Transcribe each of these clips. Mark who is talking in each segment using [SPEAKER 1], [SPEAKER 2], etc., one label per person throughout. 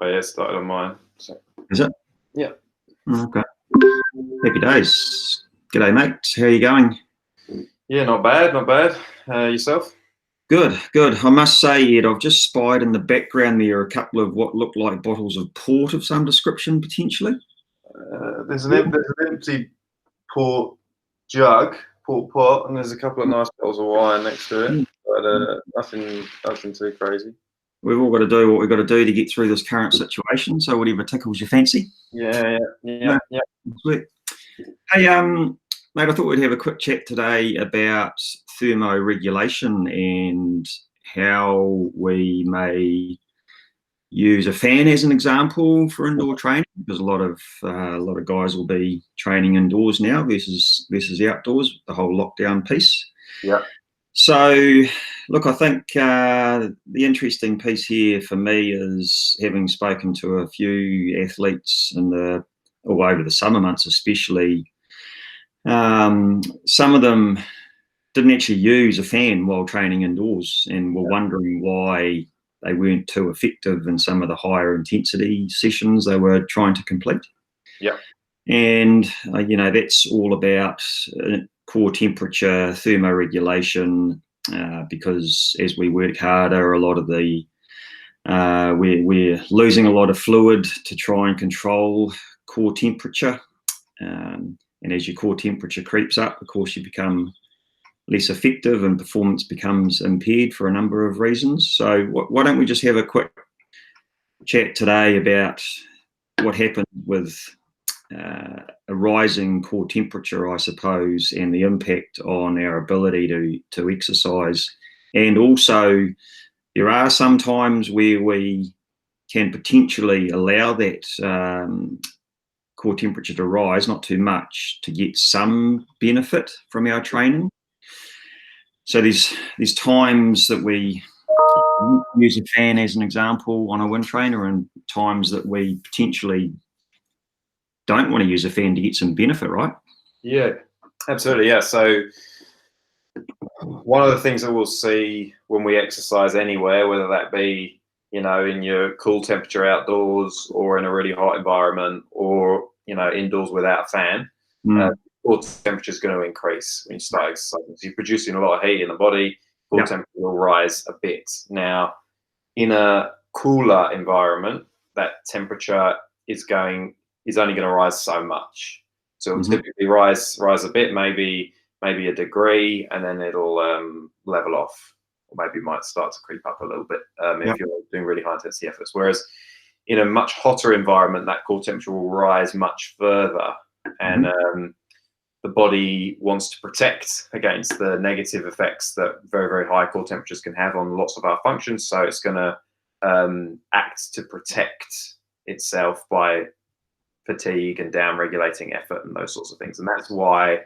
[SPEAKER 1] Oh yeah, it started on mine. So,
[SPEAKER 2] Is it?
[SPEAKER 1] yeah.
[SPEAKER 2] Okay. Happy days. G'day, mate. How are you going?
[SPEAKER 1] Yeah, not bad, not bad. Yourself?
[SPEAKER 2] Good, good. I must say, Ed, I've just spied in the background there a couple of what look like bottles of port of some description, potentially.
[SPEAKER 1] There's an empty port jug, port pot, and there's a couple of nice bottles of wine next to it. But nothing too crazy.
[SPEAKER 2] We've all got to do what we've got to do to get through this current situation. So whatever tickles your fancy.
[SPEAKER 1] Yeah.
[SPEAKER 2] Sweet. Hey, mate, I thought we'd have a quick chat today about thermoregulation and how we may use a fan as an example for indoor training, because a lot of guys will be training indoors now versus outdoors, the whole lockdown piece.
[SPEAKER 1] Yeah.
[SPEAKER 2] So, look, I think the interesting piece here for me is, having spoken to a few athletes over the summer months especially, some of them didn't actually use a fan while training indoors and were wondering why they weren't too effective in some of the higher intensity sessions they were trying to complete.
[SPEAKER 1] Yeah.
[SPEAKER 2] And, that's all about core temperature, thermoregulation, because as we work harder, a lot of we're losing a lot of fluid to try and control core temperature. And as your core temperature creeps up, of course, you become less effective and performance becomes impaired for a number of reasons. So why don't we just have a quick chat today about what happened with a rising core temperature, I suppose, and the impact on our ability to exercise. And also, there are some times where we can potentially allow that core temperature to rise, not too much, to get some benefit from our training. So there's times that we use a fan as an example on a wind trainer, and times that we potentially don't want to use a fan to get some benefit, right?
[SPEAKER 1] Yeah, absolutely. Yeah. So one of the things that we'll see when we exercise anywhere, whether that be, in your cool temperature outdoors or in a really hot environment, or, indoors without a fan, core temperature is going to increase when you start exercising. So you're producing a lot of heat in the body, core temperature will rise a bit. Now, in a cooler environment, that temperature is only going to rise so much. So it'll typically rise a bit, maybe a degree, and then it'll level off, or maybe might start to creep up a little bit if you're doing really high intensity efforts. Whereas in a much hotter environment, that core temperature will rise much further, and the body wants to protect against the negative effects that very, very high core temperatures can have on lots of our functions. So it's going to act to protect itself by fatigue and down regulating effort and those sorts of things. And that's why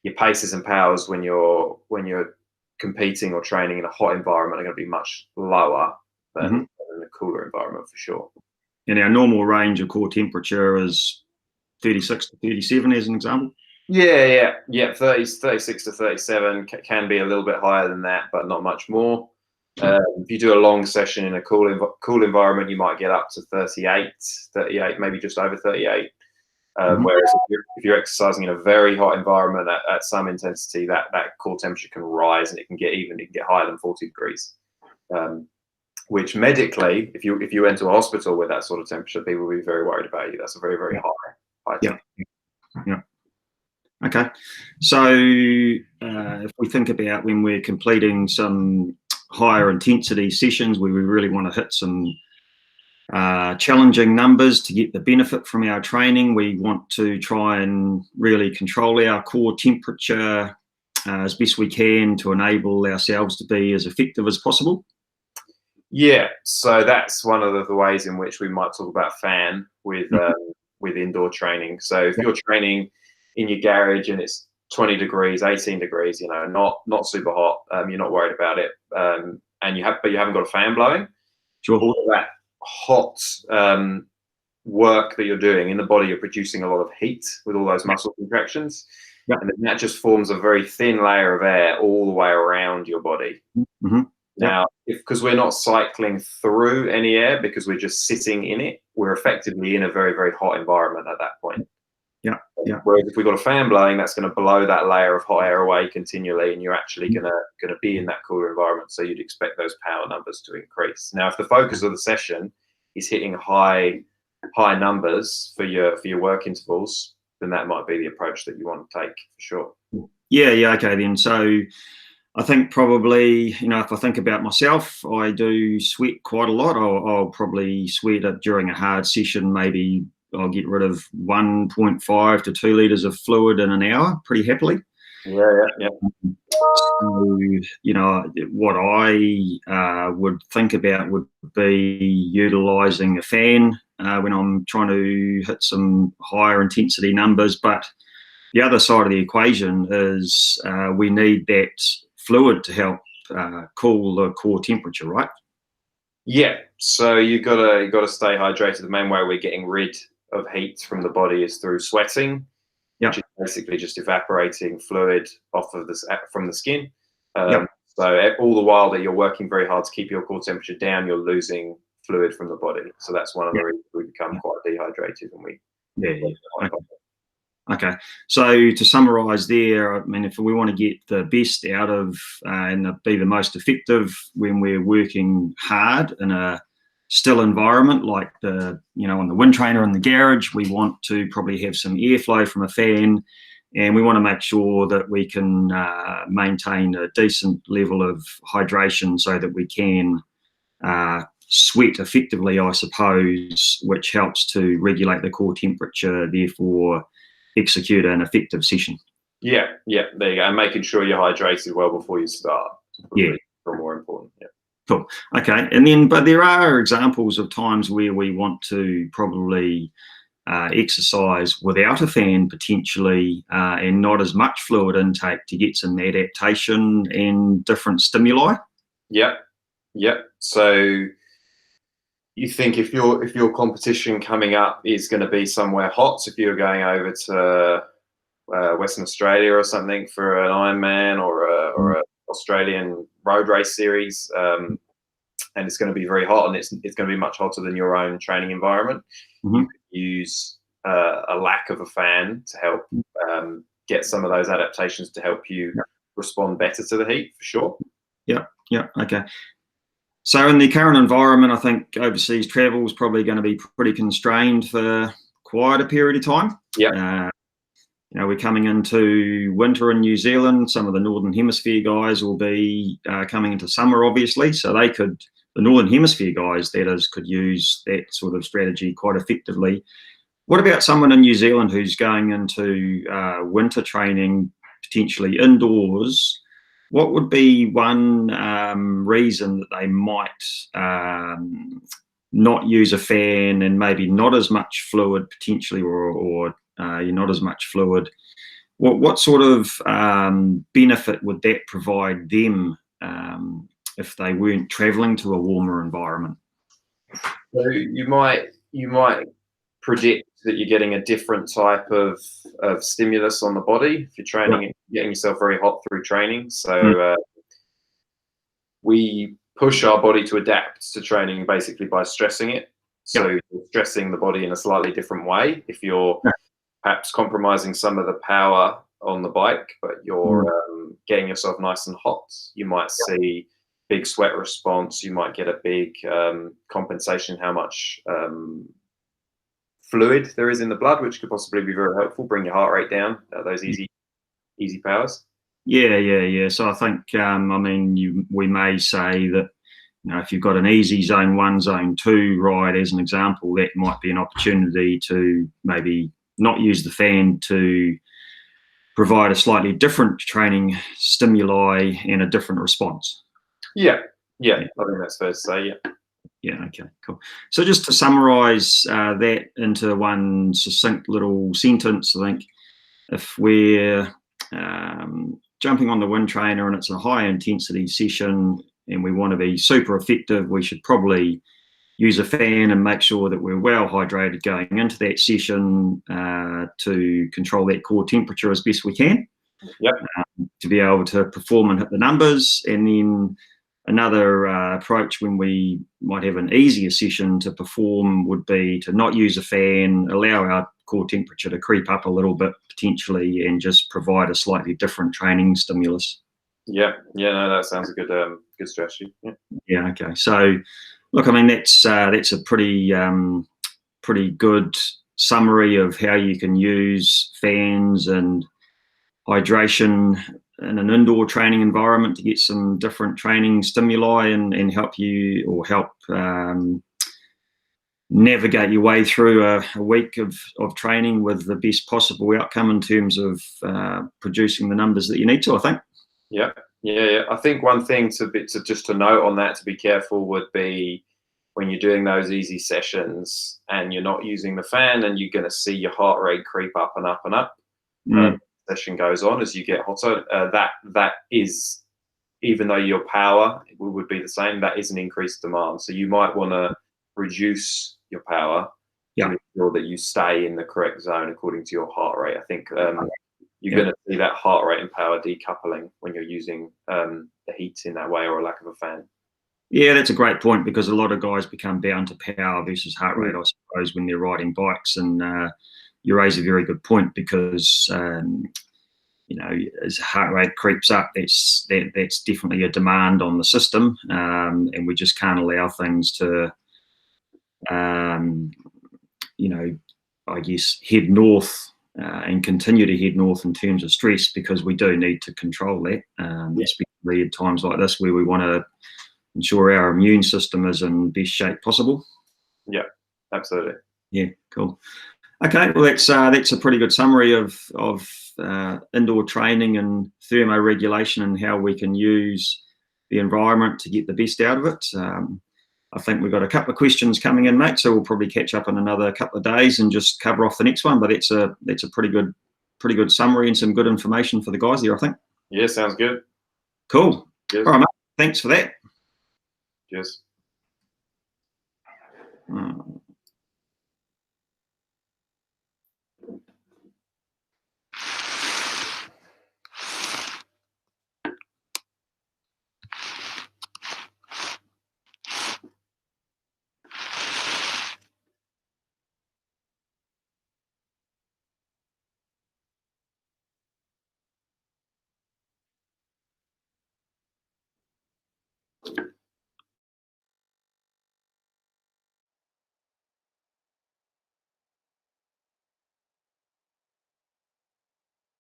[SPEAKER 1] your paces and powers when you're competing or training in a hot environment are going to be much lower than in a cooler environment, for sure.
[SPEAKER 2] And our normal range of core temperature is 36 to 37 as an example.
[SPEAKER 1] Yeah. 36 to 37 can be a little bit higher than that, but not much more. If you do a long session in a cool environment, you might get up to 38, maybe just over 38. Whereas if you're exercising in a very hot environment at some intensity, that core temperature can rise, and it can get higher than 40 degrees. Which medically, if you went to a hospital with that sort of temperature, people would be very worried about you. That's a very, very high temperature.
[SPEAKER 2] Yeah. Okay. So if we think about when we're completing some higher intensity sessions where we really want to hit some challenging numbers to get the benefit from our training, we want to try and really control our core temperature as best we can to enable ourselves to be as effective as possible.
[SPEAKER 1] Yeah, so that's one of the ways in which we might talk about fan with indoor training. So if you're training in your garage and it's 20 degrees, 18 degrees, not super hot, you're not worried about it, but you haven't got a fan blowing.
[SPEAKER 2] Sure.
[SPEAKER 1] All of that hot work that you're doing in the body, you're producing a lot of heat with all those muscle contractions, and then that just forms a very thin layer of air all the way around your body. Now, because we're not cycling through any air because we're just sitting in it, we're effectively in a very, very hot environment at that point.
[SPEAKER 2] Yeah.
[SPEAKER 1] Whereas if we've got a fan blowing, that's going to blow that layer of hot air away continually, and you're actually going to be in that cooler environment. So you'd expect those power numbers to increase. Now, if the focus of the session is hitting high numbers for your work intervals, then that might be the approach that you want to take for sure.
[SPEAKER 2] Yeah. Okay, then. So I think probably, if I think about myself, I do sweat quite a lot. I'll probably sweat during a hard session. Maybe I'll get rid of 1.5 to 2 litres of fluid in an hour pretty happily.
[SPEAKER 1] Yeah.
[SPEAKER 2] So, what I would think about would be utilising a fan when I'm trying to hit some higher intensity numbers. But the other side of the equation is we need that fluid to help cool the core temperature, right?
[SPEAKER 1] Yeah. So you gotta stay hydrated. The main way we're getting rid of heat from the body is through sweating, which is basically just evaporating fluid from the skin. So all the while that you're working very hard to keep your core temperature down, you're losing fluid from the body. So that's one of the reasons we become quite dehydrated when we.
[SPEAKER 2] Okay. So to summarise there, I mean, if we want to get the best out of and be the most effective when we're working hard in a still environment like on the wind trainer in the garage, we want to probably have some airflow from a fan, and we want to make sure that we can maintain a decent level of hydration so that we can sweat effectively, I suppose, which helps to regulate the core temperature, therefore execute an effective session.
[SPEAKER 1] Yeah, there you go. And making sure you're hydrated well before you start. More important. Yeah.
[SPEAKER 2] Cool. Okay. And then, but there are examples of times where we want to probably exercise without a fan potentially and not as much fluid intake to get some adaptation and different stimuli.
[SPEAKER 1] Yeah. So you think if your competition coming up is going to be somewhere hot, so if you're going over to Western Australia or something for an Ironman or a Australian road race series, and it's going to be very hot, and it's going to be much hotter than your own training environment, you could use a lack of a fan to help get some of those adaptations to help you respond better to the heat, for sure.
[SPEAKER 2] Yeah. Okay. So in the current environment, I think overseas travel is probably going to be pretty constrained for quite a period of time. We're coming into winter in New Zealand. Some of the Northern Hemisphere guys will be coming into summer, obviously. So the Northern Hemisphere guys, that is, could use that sort of strategy quite effectively. What about someone in New Zealand who's going into winter training, potentially indoors? What would be one reason that they might not use a fan and maybe not as much fluid potentially, or not as much fluid? What sort of benefit would that provide them if they weren't travelling to a warmer environment?
[SPEAKER 1] So you might predict that you're getting a different type of stimulus on the body if you're training, getting yourself very hot through training. So we push our body to adapt to training basically by stressing it. So you're stressing the body in a slightly different way. If you're perhaps compromising some of the power on the bike, but you're getting yourself nice and hot, you might see big sweat response. You might get a big compensation how much fluid there is in the blood, which could possibly be very helpful. Bring your heart rate down. Those easy powers.
[SPEAKER 2] Yeah. So I think we may say that if you've got an easy zone 1, zone 2 ride as an example, that might be an opportunity to maybe not use the fan to provide a slightly different training stimuli and a different response.
[SPEAKER 1] Yeah. I think that's fair to say.
[SPEAKER 2] Yeah. Okay. Cool. So just to summarise that into one succinct little sentence, I think if we're jumping on the wind trainer and it's a high intensity session and we want to be super effective, we should probably use a fan and make sure that we're well hydrated going into that session to control that core temperature as best we can. To be able to perform and hit the numbers. And then another approach when we might have an easier session to perform would be to not use a fan, allow our core temperature to creep up a little bit potentially, and just provide a slightly different training stimulus.
[SPEAKER 1] Yeah, no, that sounds a good strategy.
[SPEAKER 2] Yeah, okay. So, look, I mean, that's a pretty good summary of how you can use fans and hydration in an indoor training environment to get some different training stimuli and help you, or help navigate your way through a week of training with the best possible outcome in terms of producing the numbers that you need to, I think.
[SPEAKER 1] Yeah. I think one thing to note on that, to be careful, would be when you're doing those easy sessions and you're not using the fan, and you're going to see your heart rate creep up and up and up. Session goes on as you get hotter. That is, even though your power would be the same, that is an increased demand. So you might want to reduce your power to make sure that you stay in the correct zone according to your heart rate. I think you're going to see that heart rate and power decoupling when you're using the heat in that way, or a lack of a fan.
[SPEAKER 2] Yeah, that's a great point, because a lot of guys become bound to power versus heart rate, I suppose, when they're riding bikes. And you raise a very good point, because as heart rate creeps up, that's definitely a demand on the system, and we just can't allow things to I guess head north and continue to head north in terms of stress, because we do need to control that, especially at times like this where we want to ensure our immune system is in best shape possible.
[SPEAKER 1] Yeah, absolutely.
[SPEAKER 2] Yeah, cool. Okay, well, that's a pretty good summary of indoor training and thermoregulation, and how we can use the environment to get the best out of it. I think we've got a couple of questions coming in, mate, so we'll probably catch up in another couple of days and just cover off the next one. But that's a pretty good summary and some good information for the guys there, I think.
[SPEAKER 1] Yeah, sounds good.
[SPEAKER 2] Cool. Cheers. All right, mate. Thanks for that.
[SPEAKER 1] Cheers.